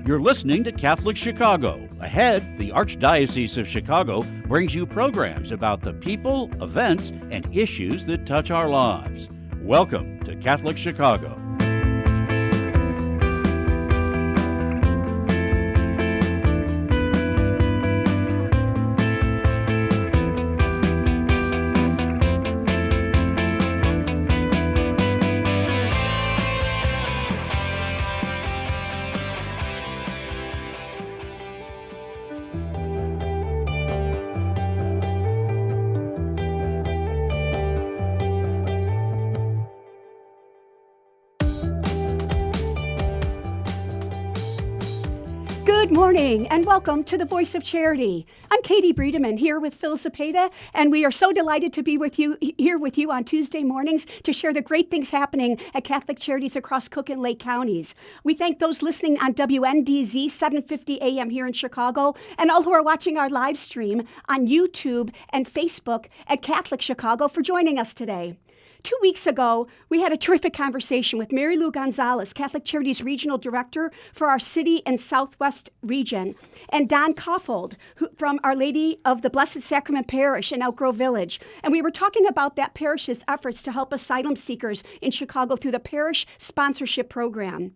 You're listening to Catholic Chicago. Ahead, the Archdiocese of Chicago brings you programs about the people, events, and issues that touch our lives. Welcome to Catholic Chicago. Good morning and welcome to the Voice of Charity. I'm Katie Breedeman here with Phil Cepeda, and we are so delighted to be here with you on Tuesday mornings to share the great things happening at Catholic Charities across Cook and Lake counties. We thank those listening on WNDZ 750 AM here in Chicago and all who are watching our live stream on YouTube and Facebook at Catholic Chicago for joining us today. 2 weeks ago, we had a terrific conversation with Mary Lou Gonzalez, Catholic Charities Regional Director for our City and Southwest region, and Don Koffold from Our Lady of the Blessed Sacrament Parish in Elk Grove Village. And we were talking about that parish's efforts to help asylum seekers in Chicago through the Parish Sponsorship Program.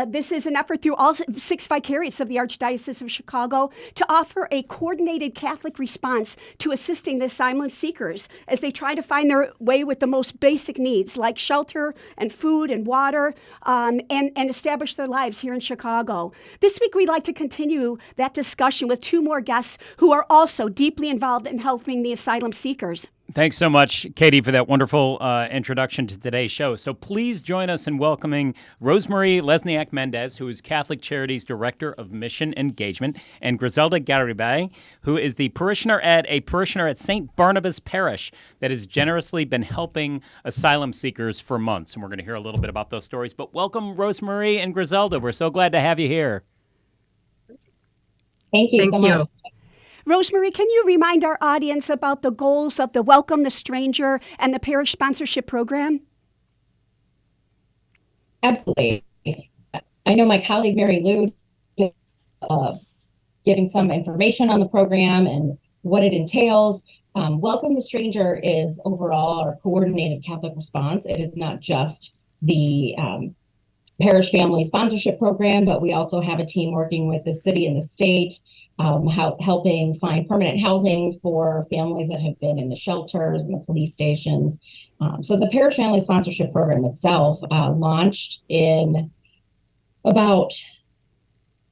This is an effort through all 6 vicariates of the Archdiocese of Chicago to offer a coordinated Catholic response to assisting the asylum seekers as they try to find their way with the most basic needs like shelter and food and water and establish their lives here in Chicago. This week, we'd like to continue that discussion with 2 more guests who are also deeply involved in helping the asylum seekers. Thanks so much, Katie, for that wonderful introduction to today's show. So please join us in welcoming Rosemarie Lesniak-Mendez, who is Catholic Charities Director of Mission Engagement, and Griselda Garibay, who is a parishioner at St. Barnabas Parish that has generously been helping asylum seekers for months. And we're going to hear a little bit about those stories. But welcome, Rosemarie and Griselda. We're so glad to have you here. Thank you so much. Rosemarie, can you remind our audience about the goals of the Welcome the Stranger and the Parish Sponsorship Program? Absolutely. I know my colleague Mary Lou did, giving some information on the program and what it entails. Welcome the Stranger is overall our coordinated Catholic response. It is not just the Parish Family Sponsorship Program, but we also have a team working with the city and the state, helping find permanent housing for families that have been in the shelters and the police stations. So the Parish Family Sponsorship Program itself launched in about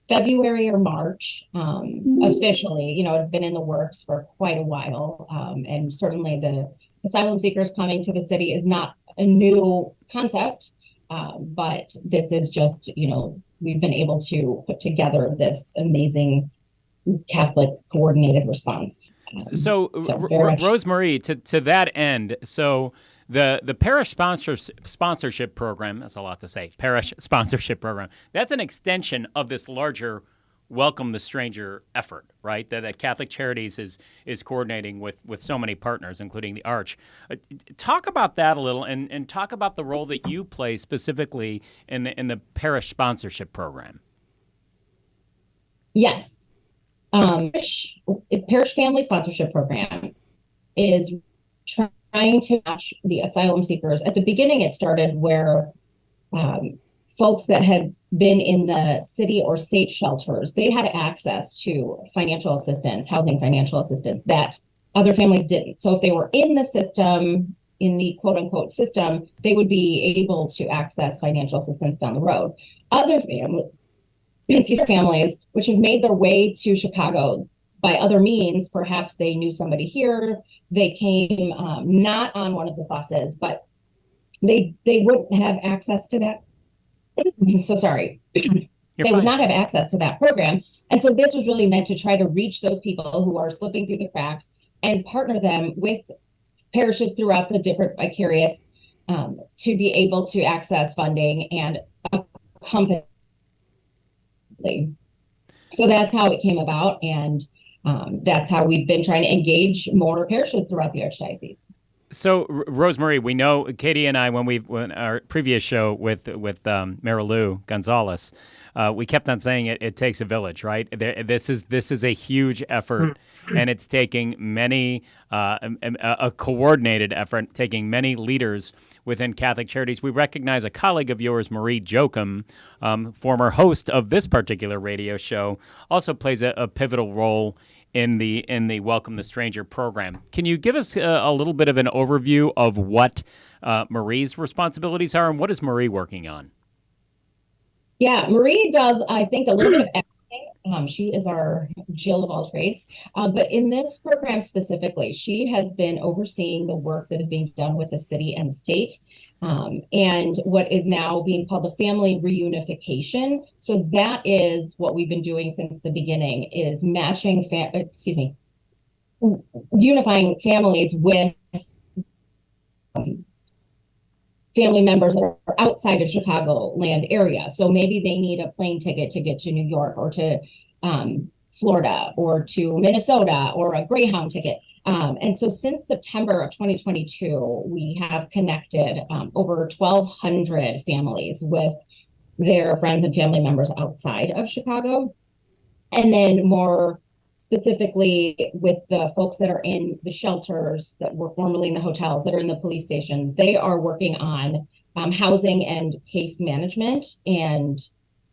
February or March officially. You know, it had been in the works for quite a while. And certainly the asylum seekers coming to the city is not a new concept. But this is just, we've been able to put together this amazing Catholic coordinated response. Rosemarie, to that end, so the Parish Sponsorship Program, that's a lot to say, Parish Sponsorship Program, that's an extension of this larger Welcome the Stranger effort, right? That Catholic Charities is coordinating with so many partners, including the Arch. Talk about that a little, and talk about the role that you play specifically in the Parish Sponsorship Program. Yes. Parish Family Sponsorship Program is trying to match the asylum seekers. At the beginning, it started where folks that had been in the city or state shelters, they had access to financial assistance, housing financial assistance that other families didn't. So if they were in the system, in the quote unquote system, they would be able to access financial assistance down the road. Other families which have made their way to Chicago by other means, perhaps they knew somebody here, they came not on one of the buses, but they wouldn't have access to that. So sorry. They would not have access to that program. And so this was really meant to try to reach those people who are slipping through the cracks and partner them with parishes throughout the different vicariates to be able to access funding and accompany. So that's how it came about. And that's how we've been trying to engage more parishes throughout the Archdiocese. Rosemarie, we know Katie and I when our previous show with Marilu Gonzalez, we kept on saying it takes a village, right? This is a huge effort, and it's taking many a coordinated effort, taking many leaders within Catholic Charities. We recognize a colleague of yours, Marie Jochum, former host of this particular radio show, also plays a pivotal role in the Welcome the Stranger program. Can you give us a little bit of an overview of what Marie's responsibilities are, and what is Marie working on? Yeah, Marie does, I think, a little bit of everything. She is our Jill of all trades. But in this program specifically, she has been overseeing the work that is being done with the city and the state, and what is now being called the family reunification. So that is what we've been doing since the beginning, is matching, unifying families with family members that are outside of Chicagoland area. So maybe they need a plane ticket to get to New York, or to Florida, or to Minnesota, or a Greyhound ticket. And so since September of 2022, we have connected over 1,200 families with their friends and family members outside of Chicago. And then more specifically with the folks that are in the shelters, that were formerly in the hotels, that are in the police stations, they are working on housing and case management. And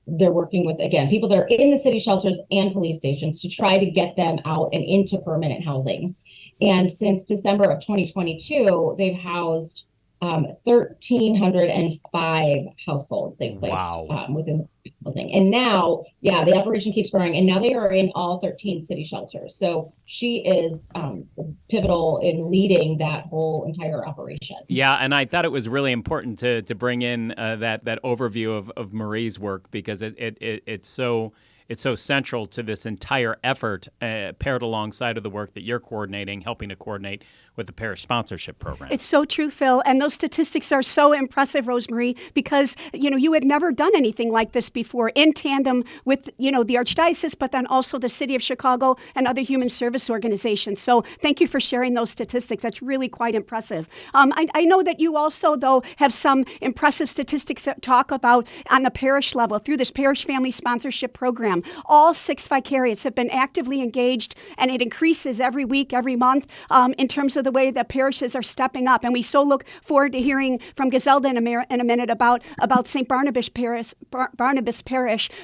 they're working with, again, people that are in the city shelters and police stations to try to get them out and into permanent housing. And since December of 2022, they've housed 1,305 households they've placed within housing. And now, the operation keeps growing. And now they are in all 13 city shelters. So she is pivotal in leading that whole entire operation. Yeah, and I thought it was really important to bring in that overview of Marie's work, because it's so central to this entire effort, paired alongside of the work that you're coordinating, helping to coordinate with the parish sponsorship program. It's so true, Phil. And those statistics are so impressive, Rosemarie, because, you had never done anything like this before in tandem with, the Archdiocese, but then also the City of Chicago and other human service organizations. So thank you for sharing those statistics. That's really quite impressive. I know that you also, though, have some impressive statistics that talk about on the parish level through this parish family sponsorship program. All 6 vicariates have been actively engaged, and it increases every week, every month, in terms of the way that parishes are stepping up. And we so look forward to hearing from Giselda in a minute about St. Barnabas Parish.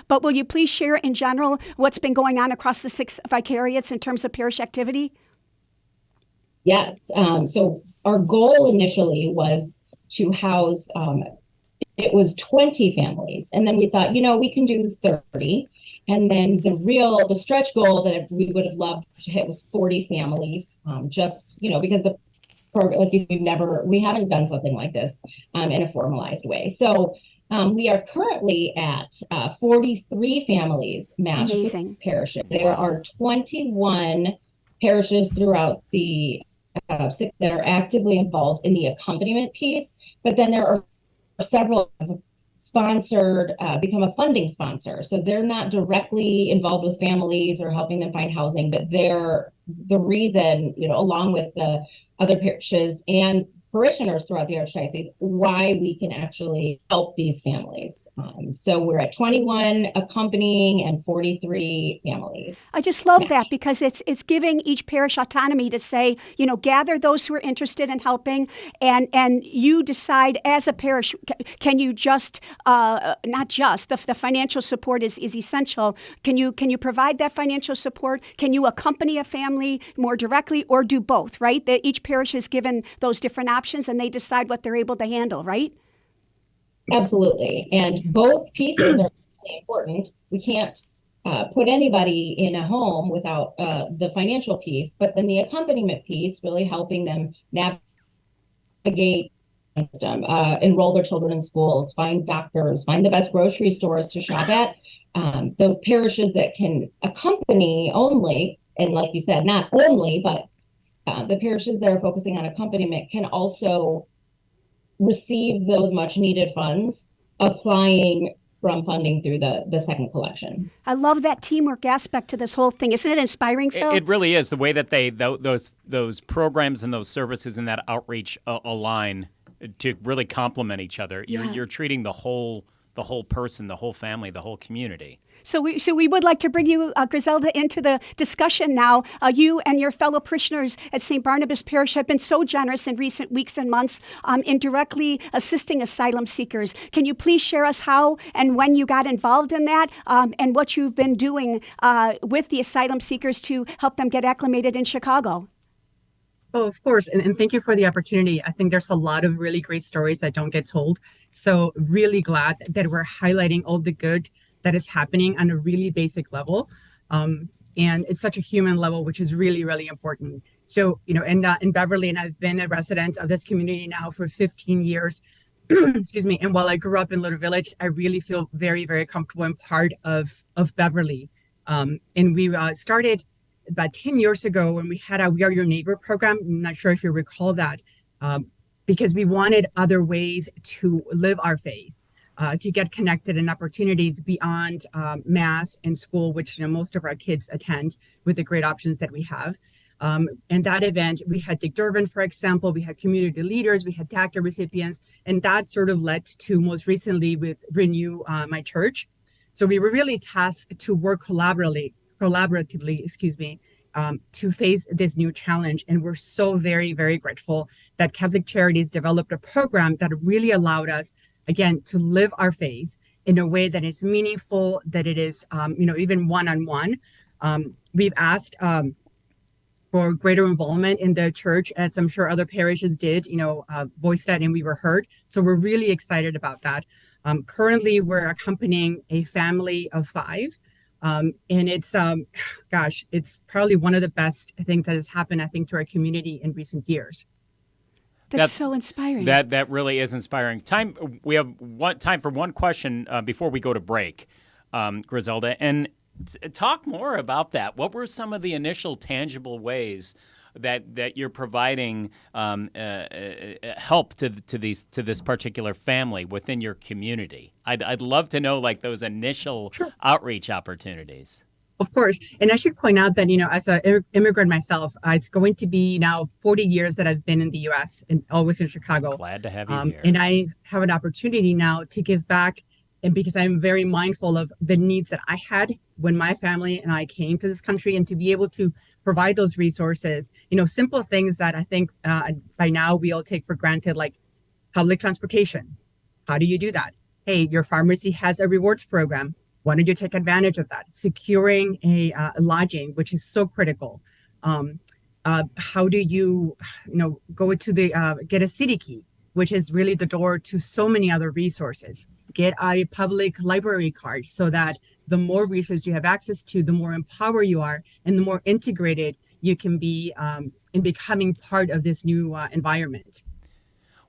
But will you please share in general what's been going on across the 6 vicariates in terms of parish activity? Yes. So our goal initially was to house, it was 20 families. And then we thought, we can do 30. And then the stretch goal that we would have loved to hit was 40 families, just, because the program, like you said, we haven't done something like this in a formalized way. So we are currently at 43 families matched with parishes. There are 21 parishes throughout the 6 that are actively involved in the accompaniment piece, but then there are several sponsored, become a funding sponsor. So they're not directly involved with families or helping them find housing, but they're the reason, along with the other parishes and parishioners throughout the Archdiocese, why we can actually help these families. So we're at 21 accompanying and 43 families. I just love that, because it's giving each parish autonomy to say, gather those who are interested in helping, and you decide as a parish, can you just, not just, the financial support is essential. Can you provide that financial support? Can you accompany a family more directly, or do both, right? That each parish is given those different options, and they decide what they're able to handle, right? Absolutely. And both pieces are really important. We can't put anybody in a home without the financial piece, but then the accompaniment piece, really helping them navigate system, enroll their children in schools, find doctors, find the best grocery stores to shop at. The parishes that can accompany only, and like you said, not only, but the parishes that are focusing on accompaniment can also receive those much needed funds, applying from funding through the second collection. I love that teamwork aspect to this whole thing. Isn't it inspiring, Phil? It really is. The way that those programs and those services and that outreach align to really complement each other. You're treating the whole person, the whole family, the whole community. So we would like to bring you, Griselda, into the discussion now. You and your fellow parishioners at St. Barnabas Parish have been so generous in recent weeks and months in directly assisting asylum seekers. Can you please share us how and when you got involved in that and what you've been doing with the asylum seekers to help them get acclimated in Chicago? Oh, of course. And thank you for the opportunity. I think there's a lot of really great stories that don't get told. So really glad that we're highlighting all the good that is happening on a really basic level. And it's such a human level, which is really, really important. So, in Beverly, and I've been a resident of this community now for 15 years, excuse me. And while I grew up in Little Village, I really feel very, very comfortable and part of Beverly. And we started about 10 years ago when we had a We Are Your Neighbor program. I'm not sure if you recall that, because we wanted other ways to live our faith. To get connected and opportunities beyond Mass and school, which most of our kids attend with the great options that we have. And that event, we had Dick Durbin, for example, we had community leaders, we had DACA recipients, and that sort of led to most recently with Renew My Church. So we were really tasked to work collaboratively, to face this new challenge. And we're so very, very grateful that Catholic Charities developed a program that really allowed us, again, to live our faith in a way that is meaningful, that it is, even one-on-one. We've asked for greater involvement in the church, as I'm sure other parishes did, voiced that and we were heard. So we're really excited about that. Currently, we're accompanying a family of 5. And it's, it's probably one of the best, I think, that has happened, to our community in recent years. That's so inspiring. That really is inspiring. We have time for one question before we go to break, Griselda, and talk more about that. What were some of the initial tangible ways that you're providing help to this particular family within your community? I'd love to know those initial outreach opportunities. Of course. And I should point out that, as an immigrant myself, it's going to be now 40 years that I've been in the U.S. and always in Chicago. Glad to have you here. And I have an opportunity now to give back. And because I'm very mindful of the needs that I had when my family and I came to this country, and to be able to provide those resources, simple things that I think by now we all take for granted, like public transportation. How do you do that? Hey, your pharmacy has a rewards program. Why don't you take advantage of that? Securing a lodging, which is so critical. How do you, go to get a city key, which is really the door to so many other resources. Get a public library card so that the more resources you have access to, the more empowered you are and the more integrated you can be in becoming part of this new environment.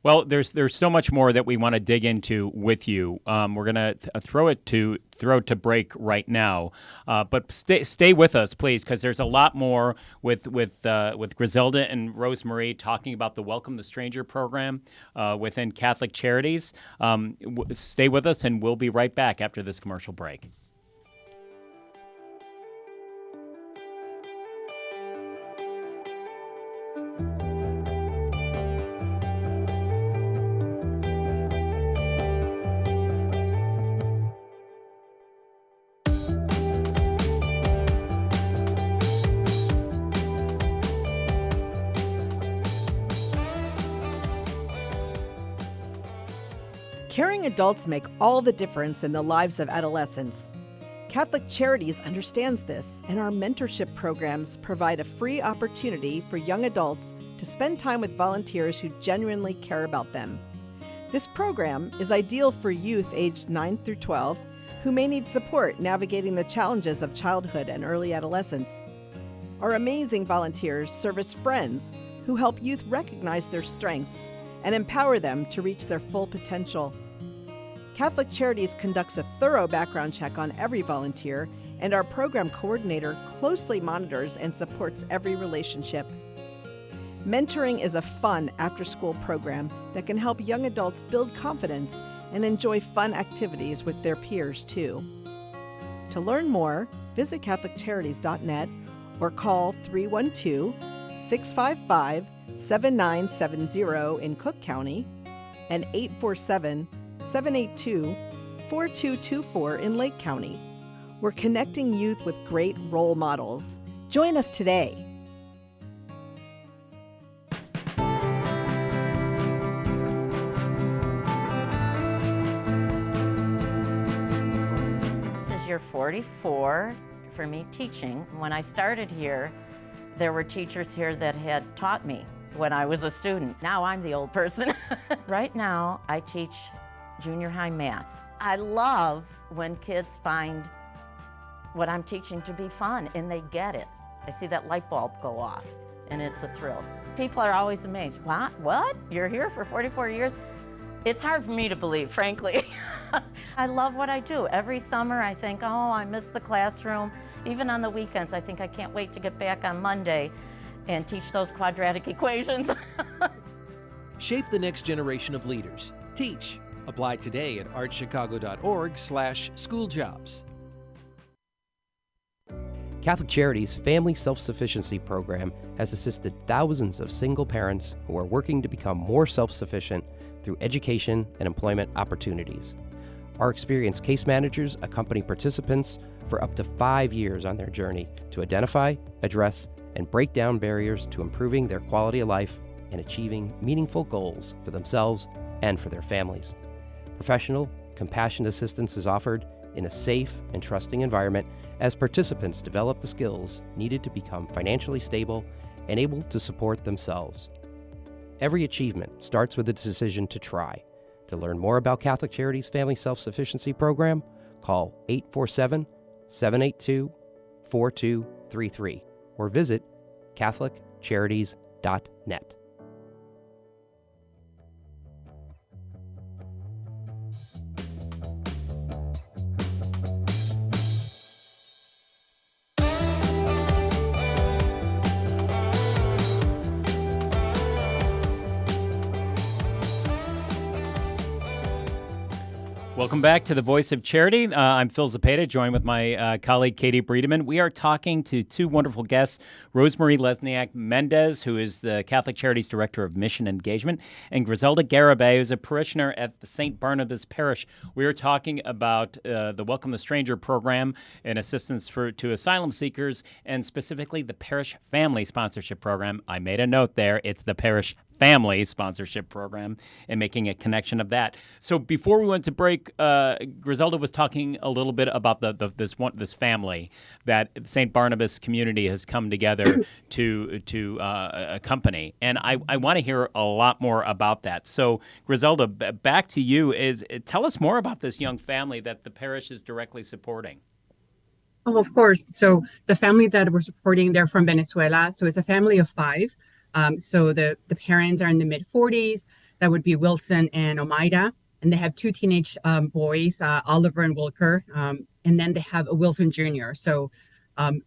Well, there's so much more that we want to dig into with you. We're gonna throw to break right now, but stay with us, please, because there's a lot more with Griselda and Rosemarie talking about the Welcome the Stranger program within Catholic Charities. Stay with us, and we'll be right back after this commercial break. Caring adults make all the difference in the lives of adolescents. Catholic Charities understands this, and our mentorship programs provide a free opportunity for young adults to spend time with volunteers who genuinely care about them. This program is ideal for youth aged 9 through 12 who may need support navigating the challenges of childhood and early adolescence. Our amazing volunteers serve as friends who help youth recognize their strengths and empower them to reach their full potential. Catholic Charities conducts a thorough background check on every volunteer, and our program coordinator closely monitors and supports every relationship. Mentoring is a fun after-school program that can help young adults build confidence and enjoy fun activities with their peers too. To learn more, visit CatholicCharities.net or call 312-655-7970 in Cook County and 847-782-4224 in Lake County. We're connecting youth with great role models. Join us today. This is year 44 for me teaching. When I started here, there were teachers here that had taught me when I was a student. Now I'm the old person. Right now, I teach junior high math. I love when kids find what I'm teaching to be fun and they get it. I see that light bulb go off and it's a thrill. People are always amazed. What? You're here for 44 years? It's hard for me to believe, frankly. I love what I do. Every summer I think, oh, I miss the classroom. Even on the weekends, I think I can't wait to get back on Monday and teach those quadratic equations. Shape the next generation of leaders. Teach. Apply today at archchicago.org/schooljobs. Catholic Charities' Family Self-Sufficiency Program has assisted thousands of single parents who are working to become more self-sufficient through education and employment opportunities. Our experienced case managers accompany participants for up to 5 years on their journey to identify, address, and break down barriers to improving their quality of life and achieving meaningful goals for themselves and for their families. Professional, compassionate assistance is offered in a safe and trusting environment as participants develop the skills needed to become financially stable and able to support themselves. Every achievement starts with a decision to try. To learn more about Catholic Charities' Family Self-Sufficiency Program, call 847-782-4233 or visit CatholicCharities.net. Welcome back to the Voice of Charity. I'm Phil Zapata, joined with my colleague Katie Breedeman. We are talking to two wonderful guests, Rosemarie Lesniak Mendez, who is the Catholic Charities Director of Mission Engagement, and Griselda Garibay, who's a parishioner at the St. Barnabas Parish. We are talking about the Welcome the Stranger program and assistance to asylum seekers, and specifically the Parish Family Sponsorship Program. I made a note there. It's the Parish Family Sponsorship Program and making a connection of that. So before we went to break, Griselda was talking a little bit about this family that St. Barnabas community has come together to accompany, and I want to hear a lot more about that. So Griselda, back to you. Tell us more about this young family that the parish is directly supporting. Oh, of course. So the family that we're supporting, they're from Venezuela. So it's a family of 5. So the parents are in the mid-40s. That would be Wilson and Omaida. And they have 2 teenage boys, Oliver and Wilker. And then they have a Wilson Jr. So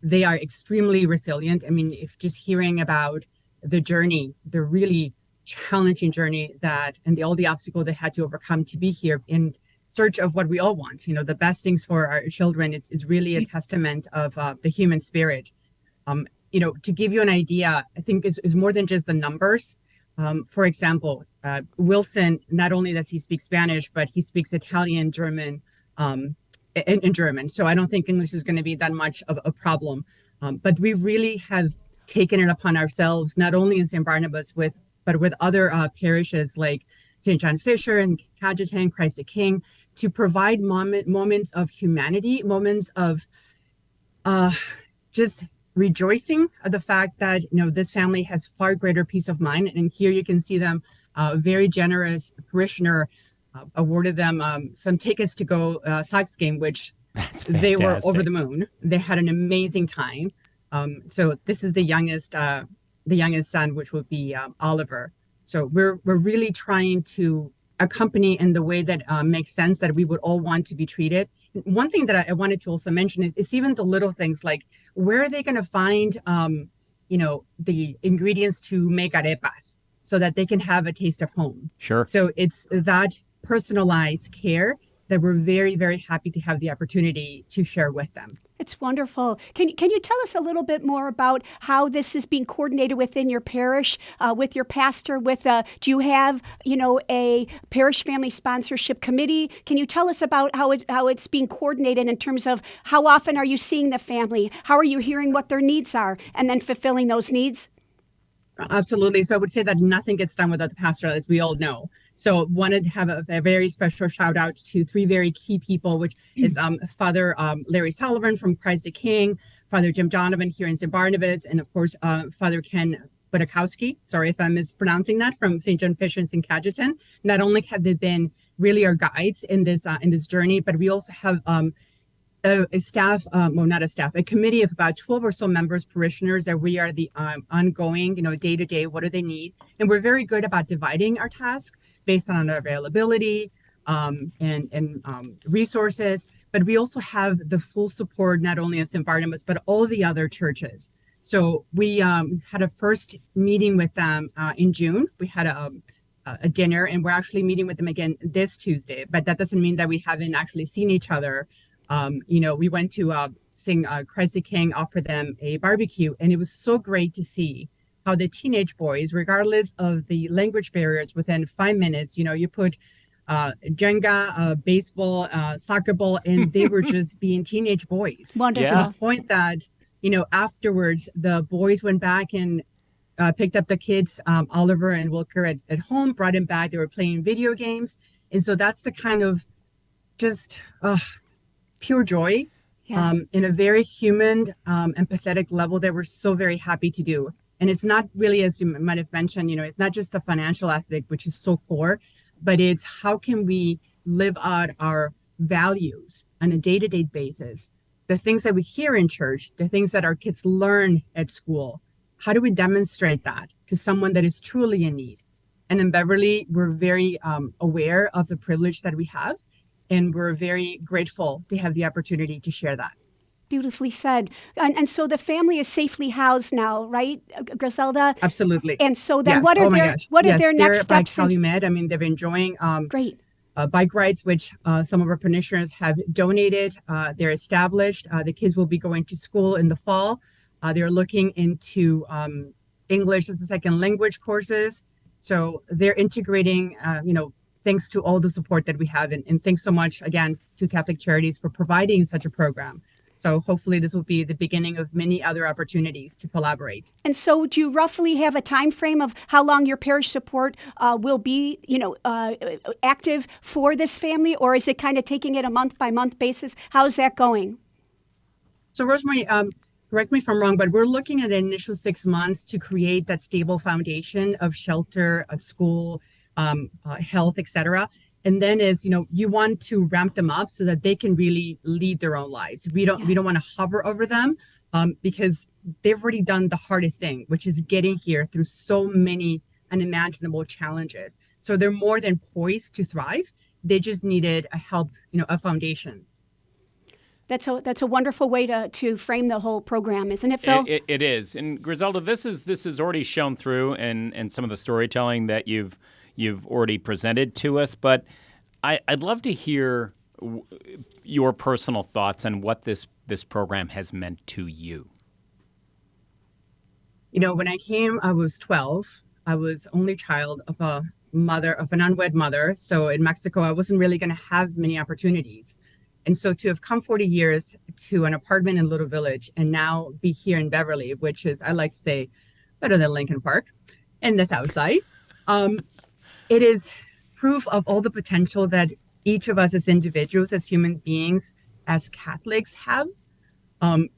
they are extremely resilient. I mean, if just hearing about the journey, the really challenging journey and all the obstacles they had to overcome to be here in search of what we all want, the best things for our children, it's really a testament of the human spirit. To give you an idea, I think is more than just the numbers. For example, Wilson, not only does he speak Spanish, but he speaks Italian, German, and German. So I don't think English is going to be that much of a problem. But we really have taken it upon ourselves, not only in St. Barnabas, but with other parishes like St. John Fisher and Cajetan, Christ the King, to provide moments of humanity, moments of just rejoicing at the fact that this family has far greater peace of mind. And here you can see them, very generous parishioner awarded them some tickets to go Sox game, which they were over the moon. They had an amazing time. So this is the youngest son, which would be Oliver. So we're really trying to accompany in the way that makes sense, that we would all want to be treated. One thing that I wanted to also mention is even the little things, like where are they going to find, the ingredients to make arepas so that they can have a taste of home. Sure. So it's that personalized care that we're very, very happy to have the opportunity to share with them. It's wonderful. Can you tell us a little bit more about how this is being coordinated within your parish, with your pastor? Do you have a parish family sponsorship committee? Can you tell us about how it's being coordinated in terms of how often are you seeing the family? How are you hearing what their needs are, and then fulfilling those needs? Absolutely. So I would say that nothing gets done without the pastor, as we all know. So wanted to have a very special shout out to three very key people, which is Father Larry Sullivan from Christ the King, Father Jim Donovan here in St. Barnabas, and of course, Father Ken Budakowski, sorry if I'm mispronouncing that, from St. John Fisher's in Cajetan. Not only have they been really our guides in this journey, but we also have a committee of about 12 or so members, parishioners, that we are the ongoing, day to day, what do they need? And we're very good about dividing our task based on our availability and resources. But we also have the full support, not only of St. Barnabas, but all the other churches. So we had a first meeting with them in June. We had a dinner, and we're actually meeting with them again this Tuesday. But that doesn't mean that we haven't actually seen each other. We went to sing Christ the King, offer them a barbecue, and it was so great to see how the teenage boys, regardless of the language barriers, within 5 minutes, you put Jenga, baseball, soccer ball, and they were just being teenage boys. Wonderful. To the point that, afterwards, the boys went back and picked up the kids, Oliver and Wilker at home, brought him back. They were playing video games. And so that's the kind of just pure joy in a very human, empathetic level that we're so very happy to do. And it's not really, as you might have mentioned, it's not just the financial aspect, which is so core, but it's how can we live out our values on a day-to-day basis, the things that we hear in church, the things that our kids learn at school. How do we demonstrate that to someone that is truly in need? And in Beverly, we're very aware of the privilege that we have, and we're very grateful to have the opportunity to share that. Beautifully said. And so the family is safely housed now, right, Griselda? Absolutely. And so then yes. what are their next steps? By Calumet. I mean, they've been enjoying great bike rides, which some of our parishioners have donated. They're established. The kids will be going to school in the fall. They're looking into English as a second language courses. So they're integrating, thanks to all the support that we have. And thanks so much, again, to Catholic Charities for providing such a program. So hopefully this will be the beginning of many other opportunities to collaborate. And so do you roughly have a time frame of how long your parish support will be, active for this family? Or is it kind of taking it a month-by-month basis? How's that going? So Rosemary, correct me if I'm wrong, but we're looking at an initial 6 months to create that stable foundation of shelter, of school, health, etc. And then you want to ramp them up so that they can really lead their own lives. We don't want to hover over them because they've already done the hardest thing, which is getting here through so many unimaginable challenges. So they're more than poised to thrive. They just needed a foundation. That's a wonderful way to frame the whole program, isn't it, Phil? It is. And Griselda, this is already shown through in some of the storytelling that you've already presented to us, but I'd love to hear your personal thoughts on what this program has meant to you. When I came, I was 12. I was only child of an unwed mother. So in Mexico, I wasn't really going to have many opportunities. And so to have come 40 years to an apartment in Little Village and now be here in Beverly, which is, I like to say, better than Lincoln Park and the South Side. It is proof of all the potential that each of us as individuals, as human beings, as Catholics have. And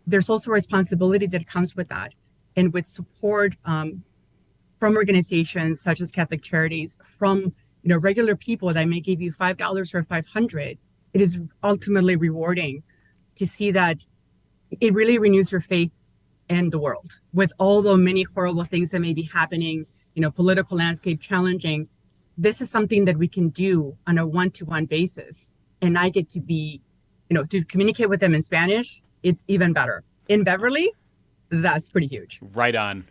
there's also a responsibility that comes with that. And with support from organizations such as Catholic Charities, from regular people that may give you $5 or $500, it is ultimately rewarding to see that it really renews your faith in the world. With all the many horrible things that may be happening, political landscape challenging, this is something that we can do on a one-to-one basis. And I get to be, to communicate with them in Spanish, it's even better. In Beverly, that's pretty huge. Right on.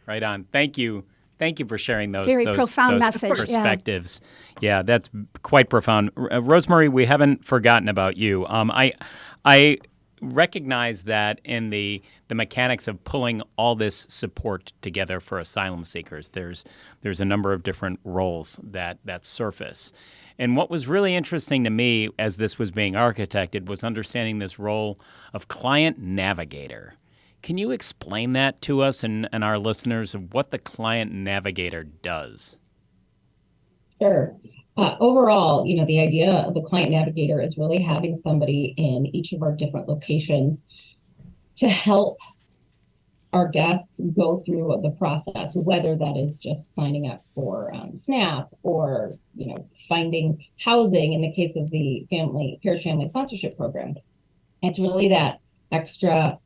Thank you Thank you for sharing those Very profound those message, yeah. perspectives. Yeah, that's quite profound. Rosemary, we haven't forgotten about you. I recognize that in the mechanics of pulling all this support together for asylum seekers, there's a number of different roles that surface. And what was really interesting to me as this was being architected was understanding this role of client navigator. Can you explain that to us and our listeners of what the client navigator does? Sure. Overall, the idea of the client navigator is really having somebody in each of our different locations to help our guests go through the process, whether that is just signing up for SNAP or, finding housing in the case of the parish family sponsorship program. It's really that extra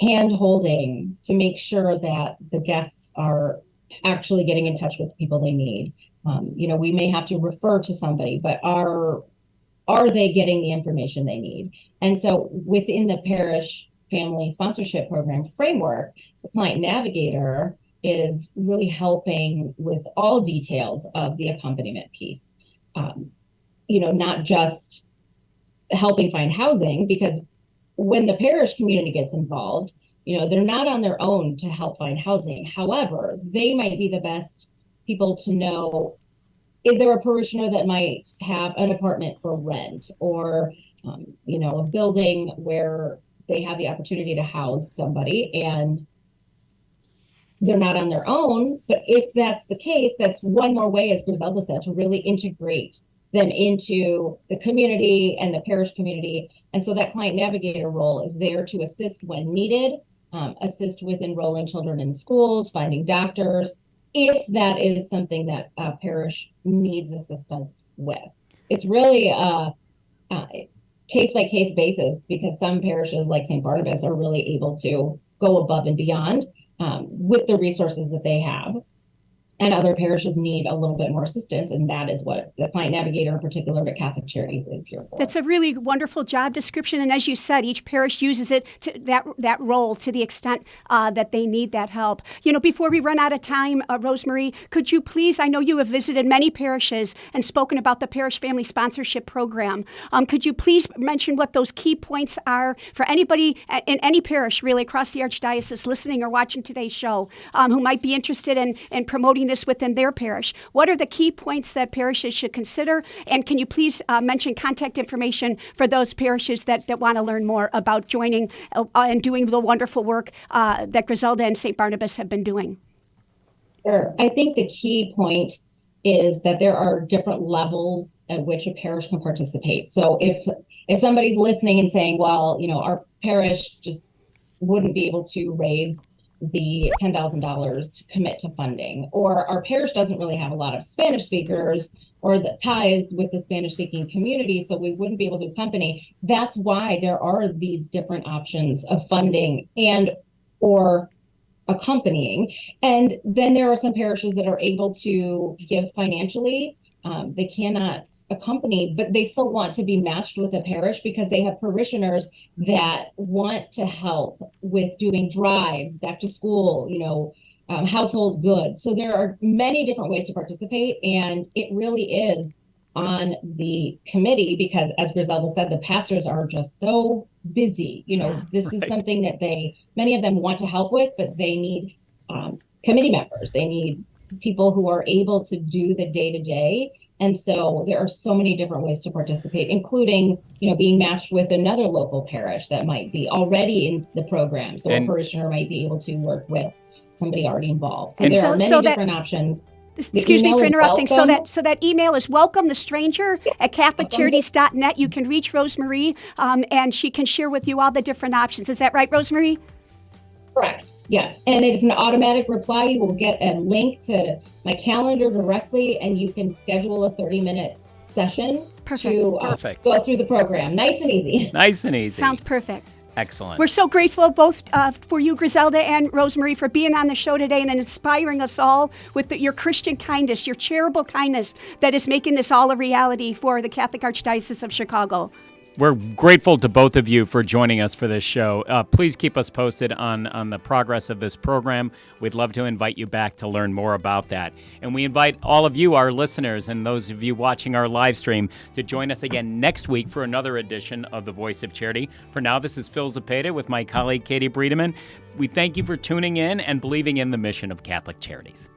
hand holding to make sure that the guests are actually getting in touch with the people they need. We may have to refer to somebody, but are they getting the information they need? And so within the parish family sponsorship program framework, the client navigator is really helping with all details of the accompaniment piece. Not just helping find housing, because when the parish community gets involved, they're not on their own to help find housing. However, they might be the best people to know, is there a parishioner that might have an apartment for rent or, a building where they have the opportunity to house somebody and they're not on their own. But if that's the case, that's one more way, as Griselda said, to really integrate them into the community and the parish community. And so that client navigator role is there to assist when needed, assist with enrolling children in schools, finding doctors, if that is something that a parish needs assistance with. It's really a case-by-case basis, because some parishes like St. Barnabas are really able to go above and beyond with the resources that they have. And other parishes need a little bit more assistance, and that is what the client navigator in particular at Catholic Charities is here for. That's a really wonderful job description, and as you said, each parish uses it to that role to the extent that they need that help. Before we run out of time, Rosemary, could you please, I know you have visited many parishes and spoken about the parish family sponsorship program. Could you please mention what those key points are for anybody in any parish really across the Archdiocese listening or watching today's show who might be interested in promoting this within their parish? What are the key points that parishes should consider? And can you please mention contact information for those parishes that want to learn more about joining and doing the wonderful work that Griselda and St. Barnabas have been doing? Sure. I think the key point is that there are different levels at which a parish can participate. So if somebody's listening and saying, well, our parish just wouldn't be able to raise the $10,000 to commit to funding, or our parish doesn't really have a lot of Spanish speakers or the ties with the Spanish speaking community, so we wouldn't be able to accompany. That's why there are these different options of funding and or accompanying. And then there are some parishes that are able to give financially. They cannot accompany, but they still want to be matched with a parish because they have parishioners that want to help with doing drives, back to school, household goods. So there are many different ways to participate, and it really is on the committee because, as Griselda said, the pastors are just so busy. This is something that many of them want to help with, but they need committee members. They need people who are able to do the day-to-day. And so there are so many different ways to participate, including, being matched with another local parish that might be already in the program. So a parishioner might be able to work with somebody already involved. So there are many different options. Excuse me for interrupting. So that email is welcomethestranger@catholiccharities.net. You can reach Rosemary, and she can share with you all the different options. Is that right, Rosemary? Correct. Yes. And it is an automatic reply. You will get a link to my calendar directly, and you can schedule a 30-minute session to go through the program. Nice and easy. Nice and easy. Sounds perfect. Excellent. We're so grateful both for you, Griselda and Rosemary, for being on the show today and inspiring us all with your Christian kindness, your charitable kindness that is making this all a reality for the Catholic Archdiocese of Chicago. We're grateful to both of you for joining us for this show. Please keep us posted on the progress of this program. We'd love to invite you back to learn more about that. And we invite all of you, our listeners, and those of you watching our live stream to join us again next week for another edition of The Voice of Charity. For now, this is Phil Zepeda with my colleague Katie Breedeman. We thank you for tuning in and believing in the mission of Catholic Charities.